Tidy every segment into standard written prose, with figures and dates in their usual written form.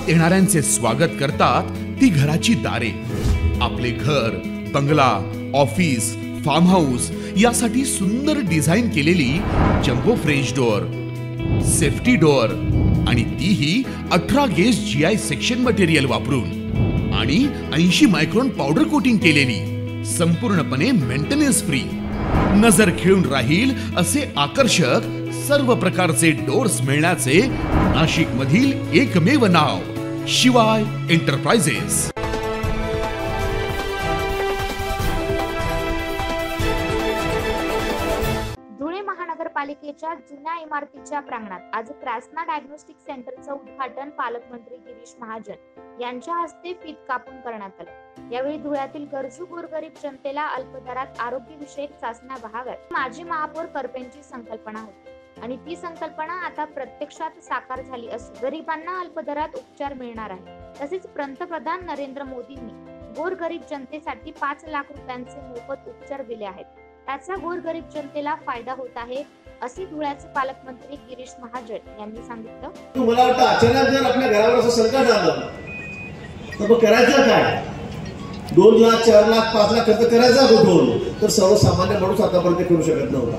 येणाऱ्यांचे स्वागत करतात ती घराची दारे। आपले घर, बंगला, ऑफिस, फार्म हाऊस यासाठी सुंदर डिझाईन केलेली jumbo French door, safety door आणि तीही 18 गेज GI सेक्शन मटेरियल वापरून आणि 80 मायक्रॉन पावडर कोटिंग केलेली, संपूर्णपणे मेंटेनन्स फ्री, नजर खिळून राहील असे आकर्षक सर्व प्रकारचे डोर्स मिळण्याचे नाशिक मधील एकमेव नाव शिवाय एंटरप्राइजेस। धुळे महानगरपालिकेच्या जुन्या इमारतीच्या प्रांगणात आज क्रास्ना डायग्नोस्टिक सेंटरचं उद्घाटन पालकमंत्री गिरीश महाजन यांच्या हस्ते फीत कापून करण्यात आलं। यावेळी धुळ्यातील गरजू गोरगरीब जनतेला अल्पदरात आरोग्यविषयक चाचण्या व्हाव्यात माजी महापौर करपेंची संकल्पना होती आणि ती संकल्पना आता प्रत्यक्षात साकार झाली असून गरिबांना अल्पदरात उपचार मिळणार आहे। तसेच पंतप्रधान नरेंद्र मोदींनी गोरगरीब जनतेसाठी 5 लाख रुपयांचे मोफत उपचार दिले आहेत। त्याचा गोरगरीब जनतेला फायदा होत आहे असे धुळ्याचे पालकमंत्री गिरीश महाजन यांनी सांगितलं। तुम्हाला वाटतं अचानक जर आपल्या घरावर असं संकट आलं तर मग करायचं काय? 2 लाख, 4 लाख, 5 लाख खर्च करायचा कुठून? तर सर्वसामान्य माणूस आतापर्यंत करू शकत नव्हता,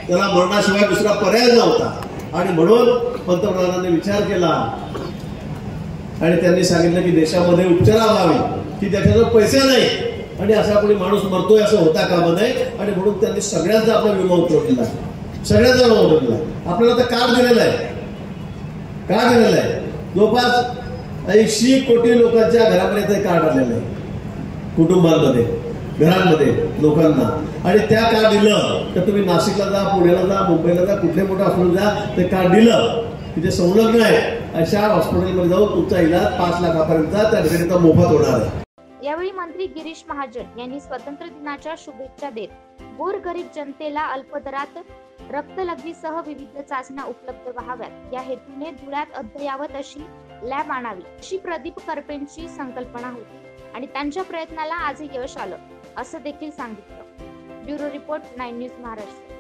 त्याला मरणाशिवाय दुसरा पर्याय नव्हता। आणि म्हणून पंतप्रधानांनी विचार केला आणि त्यांनी सांगितलं की देशामध्ये उपचार व्हावे की त्याच्याजवळ पैसे नाही आणि असा कोणी माणूस मरतोय असं होता कामा नये। आणि म्हणून त्यांनी सगळ्यांचा आपला विमा उतरवलेला आहे, सगळ्यांचा विमा उतरवलेला आहे। आपल्याला तर कार्ड दिलेलं आहे, जवळपास 80 कोटी लोकांच्या घरापर्यंत कार्ड आलेलं आहे, कुटुंबांमध्ये, घरांमध्ये लोकांना। आणि त्या कार्ड दिलं तर तुम्ही नाशिकला जा, पुण्याला जा, मुंबईला जा, कुठले मोठं हॉस्पिटल जा, ते कार्ड दिलं की ते संलग्न आहे अशा हॉस्पिटलमध्ये जाऊन तुमचा इलाज 5 लाखापर्यंत त्या ठिकाणी मोफत होणार आहे। यावेळी मंत्री गिरीश महाजन यांनी स्वातंत्र्य दिनाच्या शुभेच्छा देत गोरगरीब जनतेला अल्पदरात रक्तलघवीसह विविध चाचण्या उपलब्ध व्हाव्यात या हेतूने धुळ्यात अद्ययावत अशी लॅब आणावी अशी प्रदीप करपेंची संकल्पना होती आणि त्यांच्या प्रयत्नाला आज यश आलं असं देखील सांगितलं। Bureau report 9 news Maharashtra.